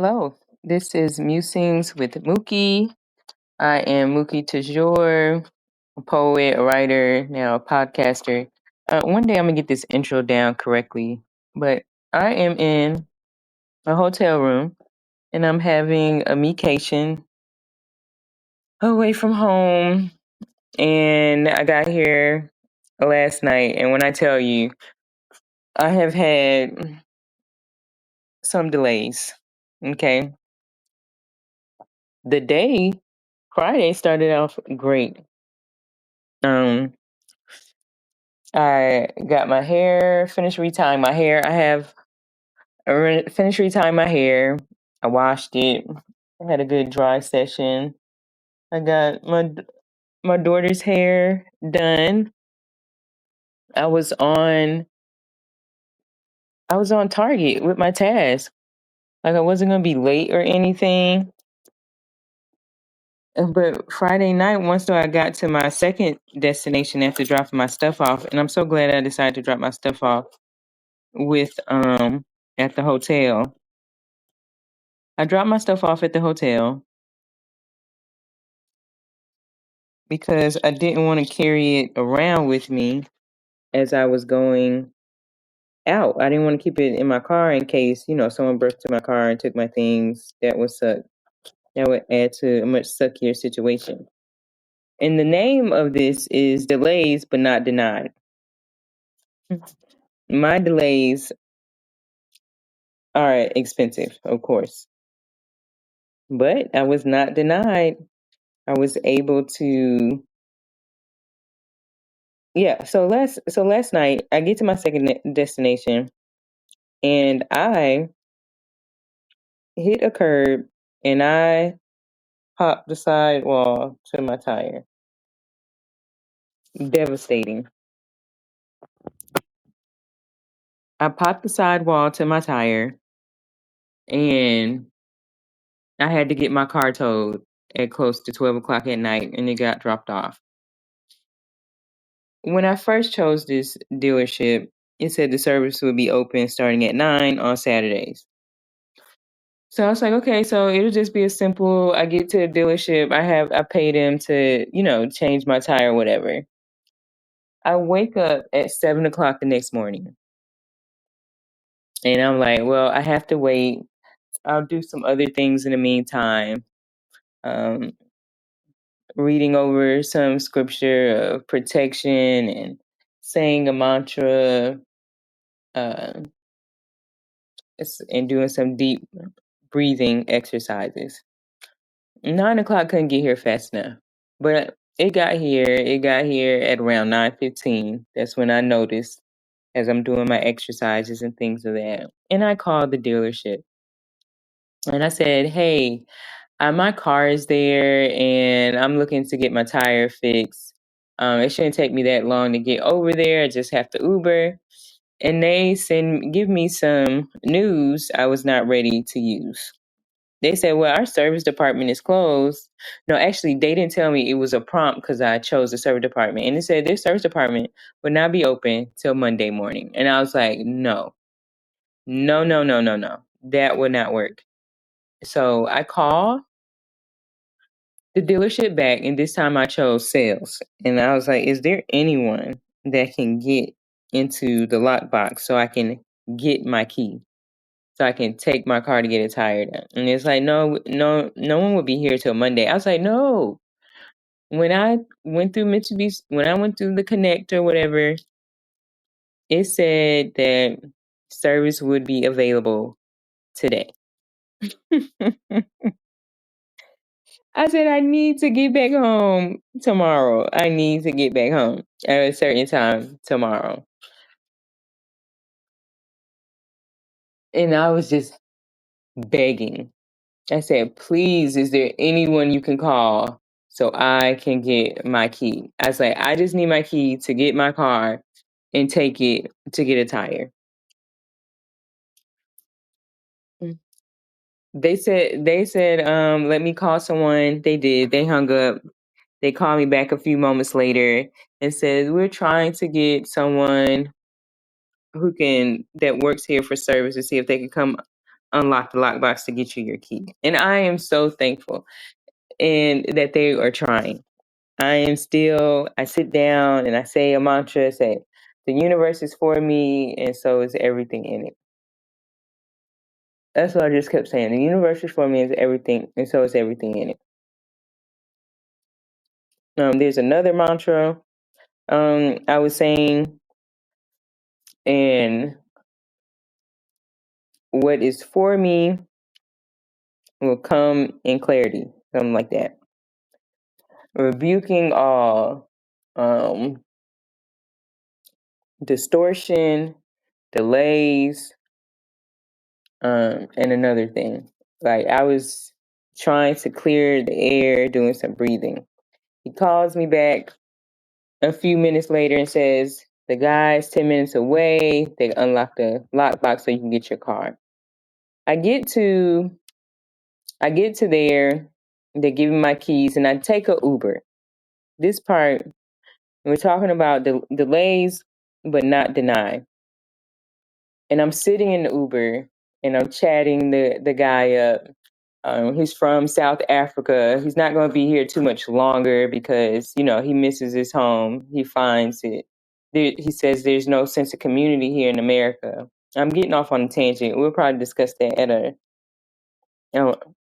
Hello, this is Musings with Mookie. I am Mookie Tajor, a poet, a writer, now a podcaster. One day I'm gonna get this intro down correctly, but I am in a hotel room and I'm having a mecation away from home. And I got here last night, and when I tell you, I have had some delays. Okay, the day Friday started off great. Um, I got my hair, finished retying my hair. Finished retying my hair. I washed it. I had a good dry session. I got my daughter's hair done. I was on I was on target with my task. Like I wasn't gonna be late or anything. But Friday night, once though I got to my second destination after dropping my stuff off, and I'm so glad I decided to drop my stuff off with at the hotel. I dropped my stuff off at the hotel because I didn't want to carry it around with me as I was going out. I didn't want to keep it in my car in case, someone burst into my car and took my things. That would suck. That would add to a much suckier situation. And the name of this is Delays But Not Denied. My delays are expensive, of course, but I was not denied. I was able to, yeah. So last night I get to my second destination, and I hit a curb and I popped the sidewall to my tire. Devastating. I popped the sidewall to my tire and I had to get my car towed at close to 12 o'clock at night, and it got dropped off. When I first chose this dealership, it said the service would be open starting at 9 on Saturdays. So I was like, okay, so it'll just be a simple, I get to the dealership, I pay them to, change my tire or whatever. I wake up at 7 o'clock the next morning. And I'm like, well, I have to wait. I'll do some other things in the meantime. Um, Reading over some scripture of protection and saying a mantra, uh, and doing some deep breathing exercises. 9 o'clock couldn't get here fast enough, but it got here. It got here at around 9:15. That's when I noticed as I'm doing my exercises and things of that. And I called the dealership and I said, "Hey, my car is there, and I'm looking to get my tire fixed. It shouldn't take me that long to get over there. I just have to Uber." And they give me some news I was not ready to use. They said, well, our service department is closed. No, actually, they didn't tell me it was a prompt because I chose the service department. And it said their service department would not be open till Monday morning. And I was like, no, no, no, no, no, no. That would not work. So I called the dealership back, and this time I chose sales. And I was like, is there anyone that can get into the lockbox so I can get my key? So I can take my car to get it tired. And it's like, no, no, no one will be here till Monday. I was like, no. When I went through Mitsubishi, when I went through the connector, whatever, it said that service would be available today. I said, I need to get back home tomorrow. I need to get back home at a certain time tomorrow. And I was just begging. I said, please, is there anyone you can call so I can get my key? I was like, I just need my key to get my car and take it to get a tire. They said, let me call someone. They did. They hung up. They called me back a few moments later and said, we're trying to get someone that works here for service to see if they can come unlock the lockbox to get you your key. And I am so thankful and that they are trying. I sit down and I say a mantra, say, the universe is for me and so is everything in it. That's what I just kept saying. The universe is for me is everything and so is everything in it. There's another mantra I was saying, and what is for me will come in clarity, something like that. Rebuking all distortion, delays, and another thing. Like I was trying to clear the air, doing some breathing. He calls me back a few minutes later and says, the guy's 10 minutes away. They unlock the lockbox so you can get your car. I get to there. They give me my keys and I take a Uber. This part, we're talking about delays, but not denied. And I'm sitting in the Uber and I'm chatting the guy up. He's from South Africa. He's not going to be here too much longer because, he misses his home. He finds it. He says there's no sense of community here in America. I'm getting off on a tangent. We'll probably discuss that at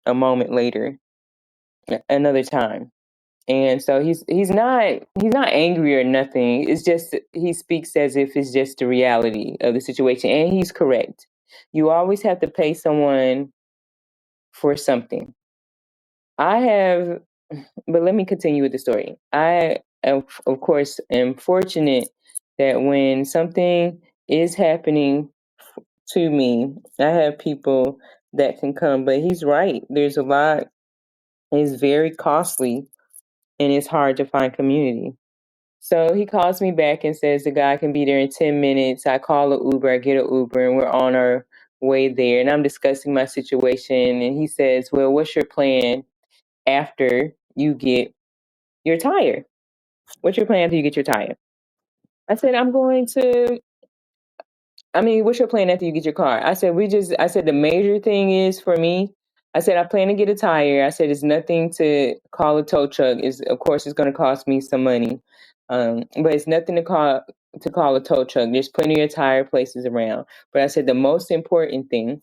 a moment later, another time. And so he's not angry or nothing. It's just he speaks as if it's just the reality of the situation, and he's correct. You always have to pay someone for something. But let me continue with the story. I, of course, am fortunate that when something is happening to me, I have people that can come. But he's right. There's a lot. It's very costly, and it's hard to find community. So he calls me back and says the guy can be there in 10 minutes. I call an Uber, I get an Uber, and we're on our way there. And I'm discussing my situation. And he says, well, what's your plan after you get your tire? What's your plan after you get your tire? I said, what's your plan after you get your car? I said, the major thing is for me, I said, I plan to get a tire. I said, it's nothing to call a tow truck. Of course, it's going to cost me some money. But it's nothing to call a tow truck. There's plenty of tire places around. But I said, the most important thing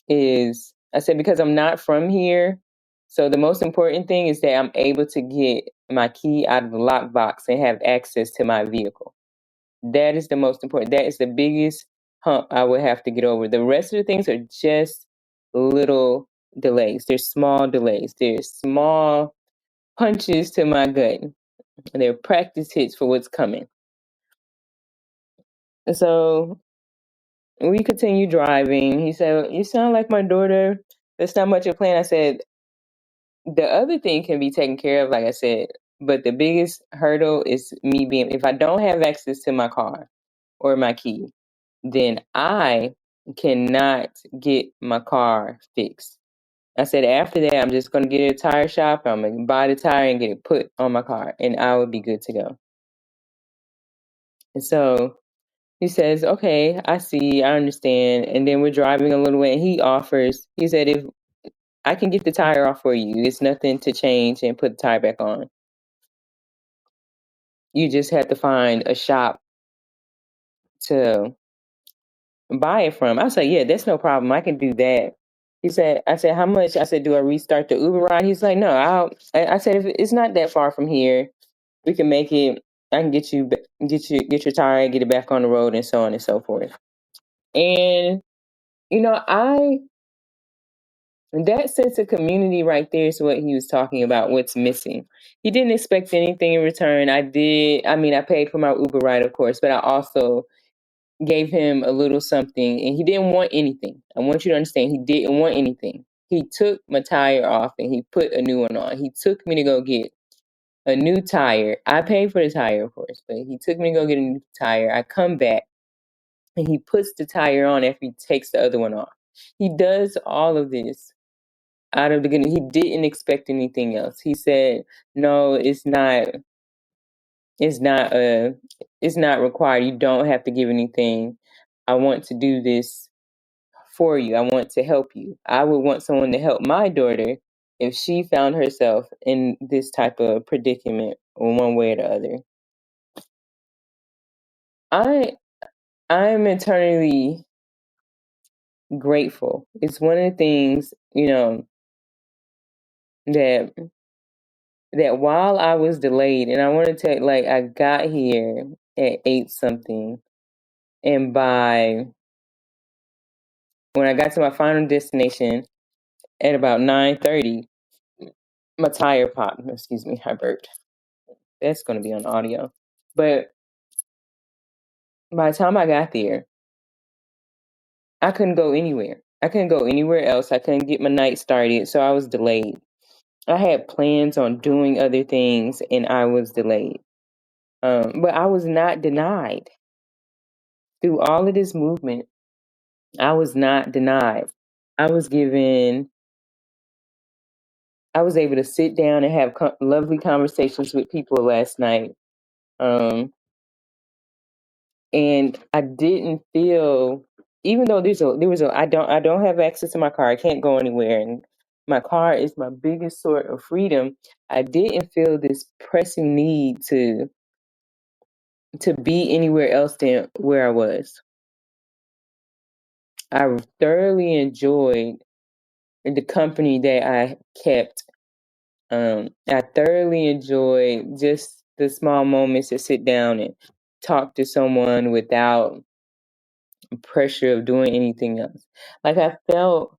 is, I said, because I'm not from here. So the most important thing is that I'm able to get my key out of the lockbox and have access to my vehicle. That is the most important. That is the biggest hump I would have to get over. The rest of the things are just little delays. There's small delays. There's small punches to my gut. They're practice hits for what's coming. So we continue driving. He said, you sound like my daughter. That's not much of a plan. I said, the other thing can be taken care of, like I said, but the biggest hurdle is if I don't have access to my car or my key, then I cannot get my car fixed. I said, after that, I'm just going to get a tire shop. I'm going to buy the tire and get it put on my car, and I will be good to go. And so he says, okay, I see, I understand. And then we're driving a little way, and he said, if I can get the tire off for you, it's nothing to change and put the tire back on. You just have to find a shop to buy it from. I said, yeah, that's no problem. I can do that. I said, how much? I said, do I restart the Uber ride? He's like, no, I said, if it's not that far from here, we can make it. I can get your tire, get it back on the road, and so on and so forth. And that sense of community right there is what he was talking about. What's missing? He didn't expect anything in return. I paid for my Uber ride, of course, but I also gave him a little something, and he didn't want anything. I want you to understand, he didn't want anything. He took my tire off and he put a new one on. He took me to go get a new tire. I paid for the tire, of course, but he took me to go get a new tire. I come back and he puts the tire on after he takes the other one off. He does all of this out of the goodness. He didn't expect anything else. He said, no, it's not it's not required. You don't have to give anything. I want to do this for you. I want to help you. I would want someone to help my daughter if she found herself in this type of predicament one way or the other. I am eternally grateful. It's one of the things, that while I was delayed, and I want to tell you, like, I got here at 8 something, and when I got to my final destination at about 9:30, my tire popped. Excuse me, I burped. That's going to be on audio. But by the time I got there, I couldn't go anywhere. I couldn't go anywhere else. I couldn't get my night started, so I was delayed. I had plans on doing other things, and I was delayed. But I was not denied. Through all of this movement, I was not denied. I was able to sit down and have lovely conversations with people last night. And I didn't feel, even though I don't have access to my car. I can't go anywhere, and my car is my biggest source of freedom. I didn't feel this pressing need to be anywhere else than where I was. I thoroughly enjoyed the company that I kept. I thoroughly enjoyed just the small moments to sit down and talk to someone without pressure of doing anything else. Like, I felt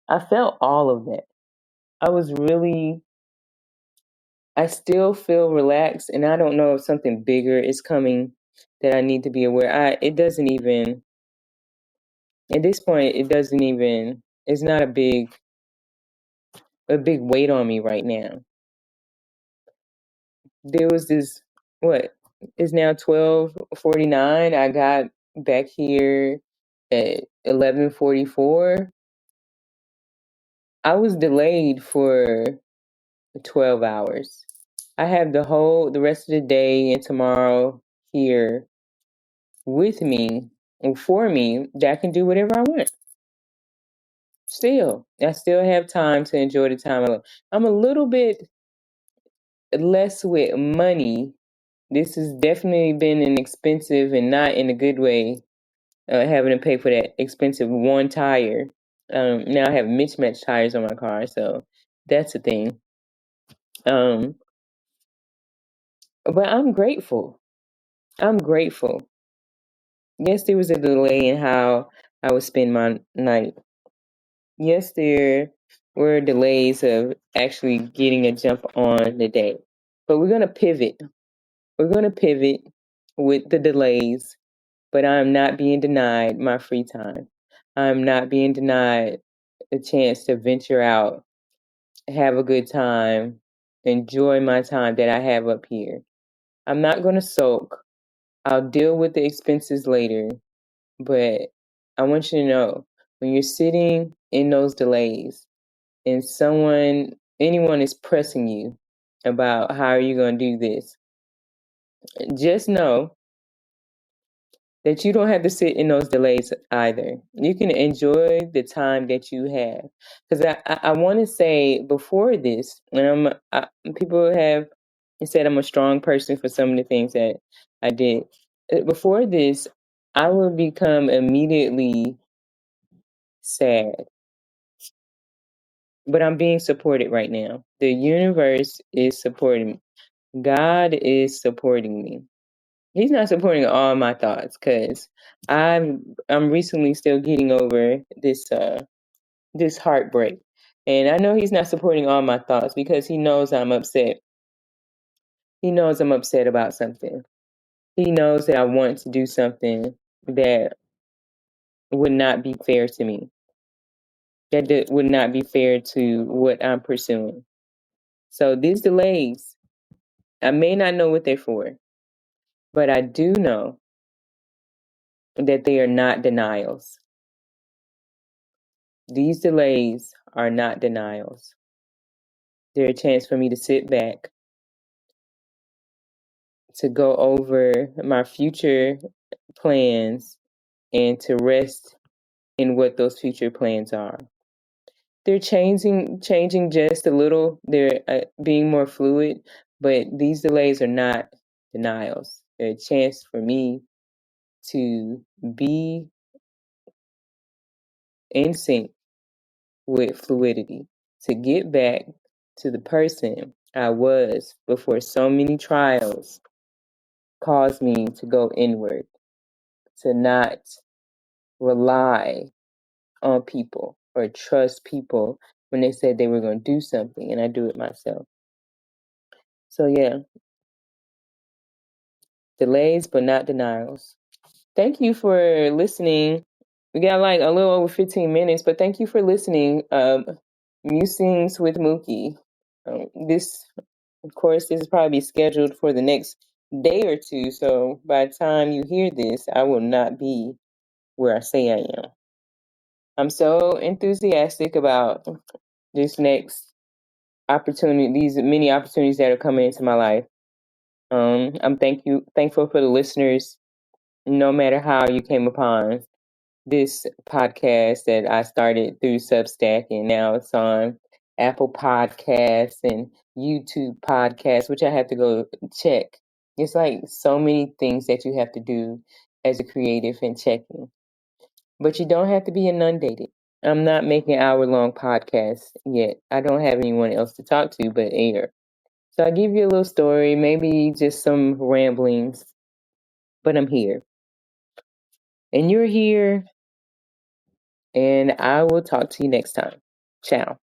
all of that. I still feel relaxed, and I don't know if something bigger is coming that I need to be aware. It doesn't even, at this point, it's not a big weight on me right now. There was this, what, it's now 12:49. I got back here at 11:44. I was delayed for 12 hours. I have the rest of the day and tomorrow here with me and for me that I can do whatever I want. I still have time to enjoy the time alone. I'm a little bit less with money. This has definitely been an expensive, and not in a good way, having to pay for that expensive one tire. Now I have mismatched tires on my car, so that's a thing. But I'm grateful. I'm grateful. Yes, there was a delay in how I would spend my night. Yes, there were delays of actually getting a jump on the day. But we're going to pivot. We're going to pivot with the delays, but I'm not being denied my free time. I'm not being denied a chance to venture out, have a good time, enjoy my time that I have up here. I'm not going to sulk. I'll deal with the expenses later. But I want you to know, when you're sitting in those delays and anyone is pressing you about how are you going to do this, just know that you don't have to sit in those delays either. You can enjoy the time that you have. Because I want to say, before this, and people have said I'm a strong person for some of the things that I did. Before this, I would become immediately sad. But I'm being supported right now. The universe is supporting me. God is supporting me. He's not supporting all my thoughts, because I'm recently still getting over this heartbreak. And I know he's not supporting all my thoughts because he knows I'm upset. He knows I'm upset about something. He knows that I want to do something that would not be fair to me. That would not be fair to what I'm pursuing. So these delays, I may not know what they're for, but I do know that they are not denials. These delays are not denials. They're a chance for me to sit back, to go over my future plans, and to rest in what those future plans are. They're changing just a little. They're being more fluid, but these delays are not denials. They're a chance for me to be in sync with fluidity, to get back to the person I was before so many trials caused me to go inward, to not rely on people or trust people when they said they were going to do something and I do it myself. So, yeah, delays, but not denials. Thank you for listening. We got like a little over 15 minutes, but thank you for listening. Musings with Mookie. This, of course, this is probably scheduled for the next day or two. So by the time you hear this, I will not be where I say I am. I'm so enthusiastic about this next opportunity, these many opportunities that are coming into my life. I'm thankful for the listeners, no matter how you came upon this podcast that I started through Substack, and now it's on Apple Podcasts and YouTube Podcasts, which I have to go check. It's like so many things that you have to do as a creative and checking. But you don't have to be inundated. I'm not making hour-long podcasts yet. I don't have anyone else to talk to but air. So I give you a little story, maybe just some ramblings, but I'm here. And you're here, and I will talk to you next time. Ciao.